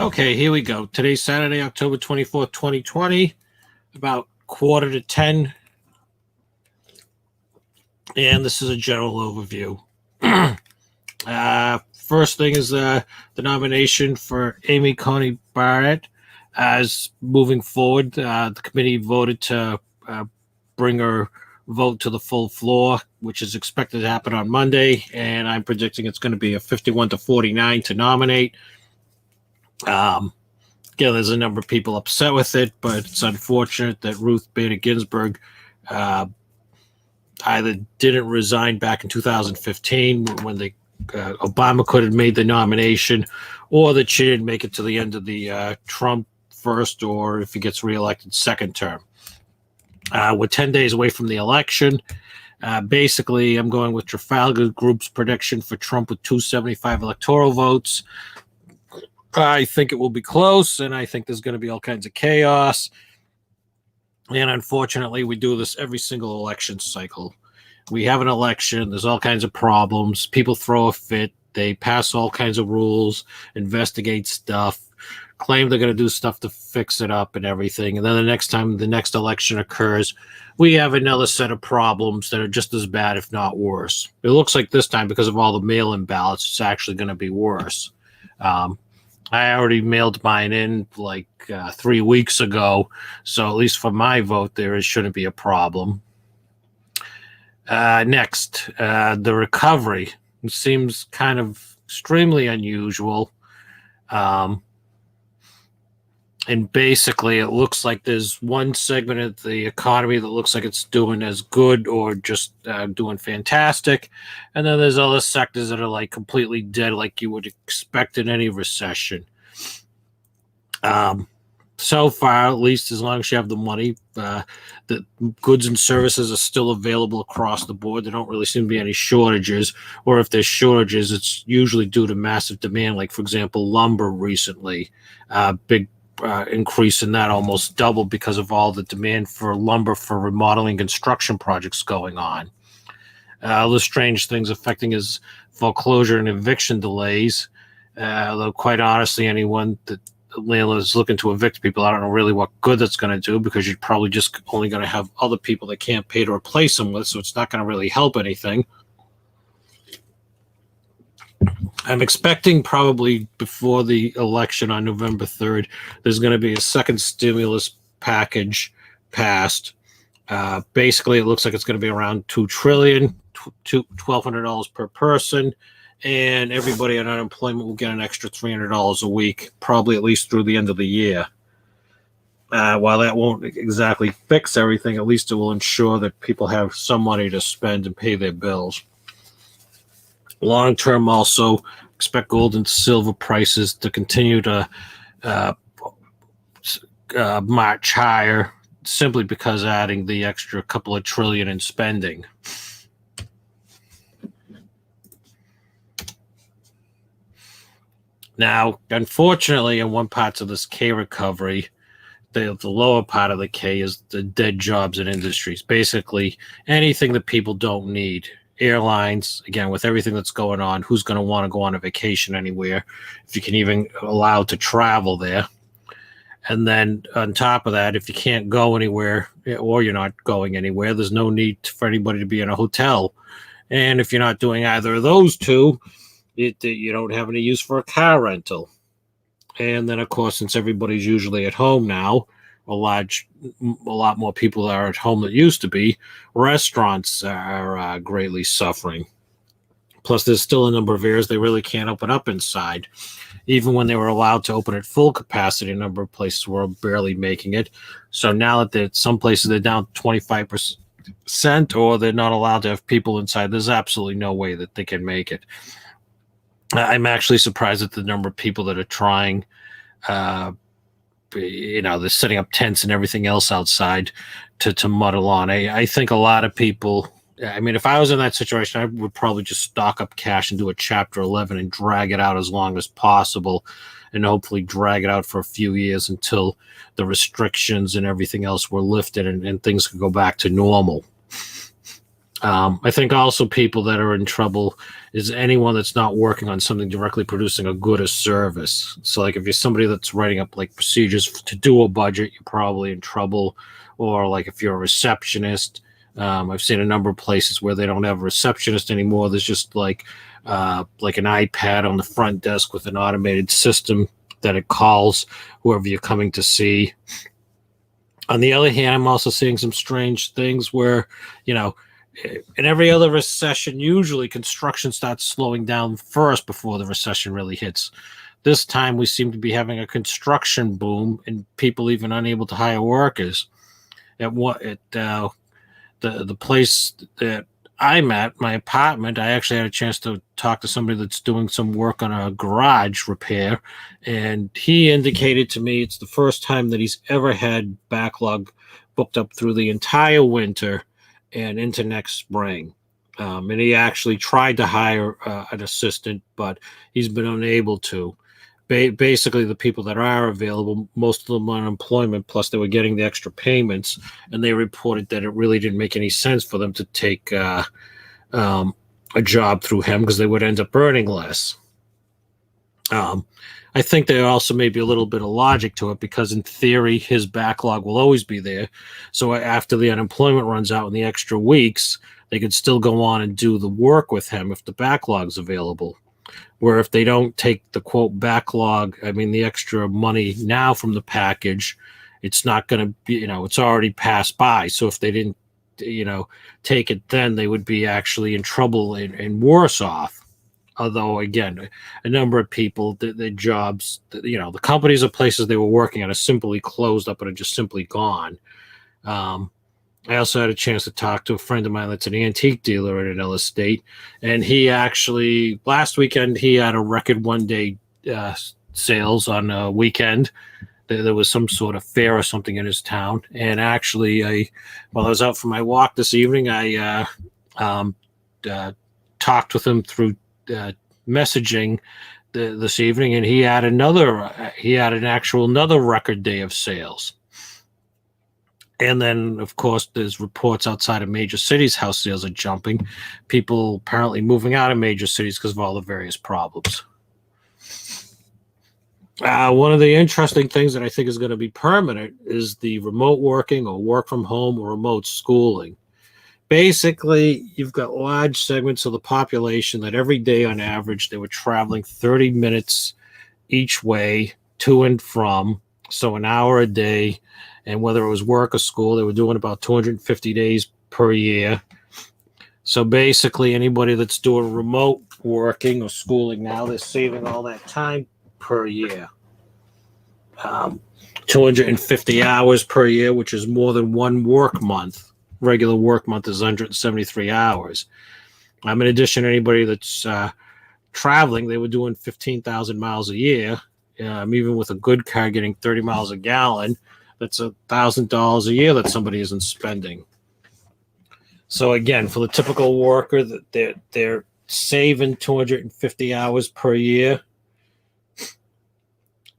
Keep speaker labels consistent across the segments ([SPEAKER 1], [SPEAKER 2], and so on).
[SPEAKER 1] Okay, here we go. Today's Saturday, October 24th, 2020, about 9:45, and this is a general overview. First thing is the nomination for Amy Coney Barrett as moving forward. The committee voted to bring her vote to the full floor, which is expected to happen on Monday, and I'm predicting it's going to be a 51-49 to nominate. Yeah, there's a number of people upset with it, but it's unfortunate that Ruth Bader Ginsburg either didn't resign back in 2015 when Obama could have made the nomination, or that she didn't make it to the end of the Trump first, or if he gets reelected, second term. We're 10 days away from the election. Basically, I'm going with Trafalgar Group's prediction for Trump with 275 electoral votes. I think it will be close, and I think there's going to be all kinds of chaos. And unfortunately, we do this every single election cycle. We have an election, there's all kinds of problems. People throw a fit, they pass all kinds of rules, investigate stuff, claim they're going to do stuff to fix it up and everything. And then the next time the next election occurs, we have another set of problems that are just as bad, if not worse. It looks like this time, because of all the mail-in ballots, it's actually going to be worse. I already mailed mine in like 3 weeks ago, so at least for my vote, there shouldn't be a problem. Next, the recovery. It seems kind of extremely unusual. And basically, it looks like there's one segment of the economy that looks like it's doing as good or just doing fantastic. And then there's other sectors that are like completely dead, like you would expect in any recession. So far, at least as long as you have the money, the goods and services are still available across the board. There don't really seem to be any shortages, or if there's shortages, it's usually due to massive demand. Like, for example, lumber recently, big increase in that, almost doubled because of all the demand for lumber for remodeling construction projects going on. Other strange things affecting is foreclosure and eviction delays. Although quite honestly, anyone that landlord is looking to evict people, I don't know really what good that's going to do, because you're probably just only going to have other people that can't pay to replace them with, so it's not going to really help anything. I'm expecting probably before the election on November 3rd, there's going to be a second stimulus package passed. Basically, it looks like it's going to be around $2 trillion, $1,200 per person, and everybody on unemployment will get an extra $300 a week, probably at least through the end of the year. While that won't exactly fix everything, at least it will ensure that people have some money to spend and pay their bills. Long term, also expect gold and silver prices to continue to march higher, simply because adding the extra couple of trillion in spending. Now, unfortunately, in one part of this K recovery, the lower part of the K is the dead jobs and industries. Basically, anything that people don't need. Airlines, again, with everything that's going on, who's going to want to go on a vacation anywhere if you can even allow to travel there? And then on top of that, if you can't go anywhere or you're not going anywhere, there's no need for anybody to be in a hotel. And if you're not doing either of those two, you don't have any use for a car rental. And then, of course, since everybody's usually at home now, a lot more people are at home than used to be, restaurants are greatly suffering. Plus, there's still a number of areas they really can't open up inside. Even when they were allowed to open at full capacity, a number of places were barely making it. So now that some places they're down 25%, or they're not allowed to have people inside, there's absolutely no way that they can make it. I'm actually surprised at the number of people that are trying. They're setting up tents and everything else outside to muddle on. I think a lot of people, if I was in that situation, I would probably just stock up cash and do a Chapter 11 and drag it out as long as possible, and hopefully drag it out for a few years until the restrictions and everything else were lifted and things could go back to normal. I think also people that are in trouble is anyone that's not working on something directly producing a good or service. So, like if you're somebody that's writing up like procedures to do a budget, you're probably in trouble. Or like if you're a receptionist, I've seen a number of places where they don't have a receptionist anymore. There's just like an iPad on the front desk with an automated system that it calls whoever you're coming to see. On the other hand, I'm also seeing some strange things where, you know, in every other recession, usually construction starts slowing down first before the recession really hits. This time, we seem to be having a construction boom and people even unable to hire workers. The place that I'm at, my apartment, I actually had a chance to talk to somebody that's doing some work on a garage repair, and he indicated to me it's the first time that he's ever had backlog booked up through the entire winter and into next spring. And he actually tried to hire an assistant, but he's been unable to. Basically, the people that are available, most of them on unemployment, plus they were getting the extra payments, and they reported that it really didn't make any sense for them to take a job through him because they would end up earning less. I think there also may be a little bit of logic to it because, in theory, his backlog will always be there. So after the unemployment runs out in the extra weeks, they could still go on and do the work with him if the backlog's available. Where if they don't take the quote backlog, I mean the extra money now from the package, it's not going to be, it's already passed by. So if they didn't, take it then, they would be actually in trouble and worse off. Although, again, a number of people, their jobs, the companies or places they were working at are simply closed up and are just simply gone. I also had a chance to talk to a friend of mine that's an antique dealer in another state, and he actually last weekend he had a record one-day sales on a weekend. There was some sort of fair or something in his town, and actually, while I was out for my walk this evening, I talked with him through messaging this evening, and he had another record day of sales. And then, of course, there's reports outside of major cities house sales are jumping. People apparently moving out of major cities because of all the various problems. One of the interesting things that I think is going to be permanent is the remote working or work from home or remote schooling. Basically, you've got large segments of the population that every day on average, they were traveling 30 minutes each way to and from. So an hour a day. And whether it was work or school, they were doing about 250 days per year. So basically, anybody that's doing remote working or schooling now, they're saving all that time per year. 250 hours per year, which is more than one work month. Regular work month is 173 hours. In addition, anybody that's traveling, they were doing 15,000 miles a year. Even with a good car getting 30 miles a gallon, that's $1,000 a year that somebody isn't spending. So again, for the typical worker, that they're saving 250 hours per year.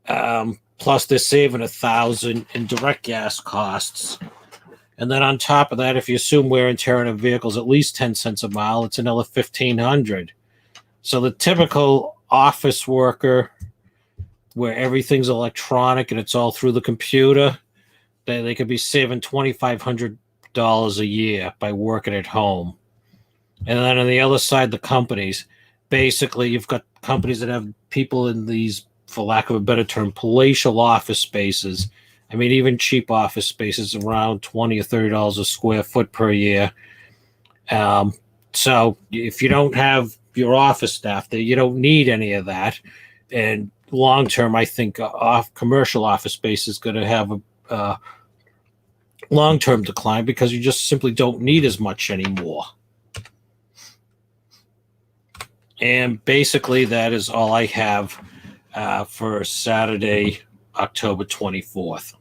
[SPEAKER 1] Plus, they're saving $1,000 in direct gas costs. And then on top of that, if you assume wear and tear on a vehicle is at least 10 cents a mile, it's another $1,500. So the typical office worker, where everything's electronic and it's all through the computer, they could be saving $2,500 a year by working at home. And then on the other side, the companies, basically you've got companies that have people in these, for lack of a better term, palatial office spaces. I mean, even cheap office spaces around $20 or $30 a square foot per year. So if you don't have your office staff there, you don't need any of that. And long term, I think commercial office space is going to have a long-term decline because you just simply don't need as much anymore. And basically, that is all I have for Saturday, October 24th.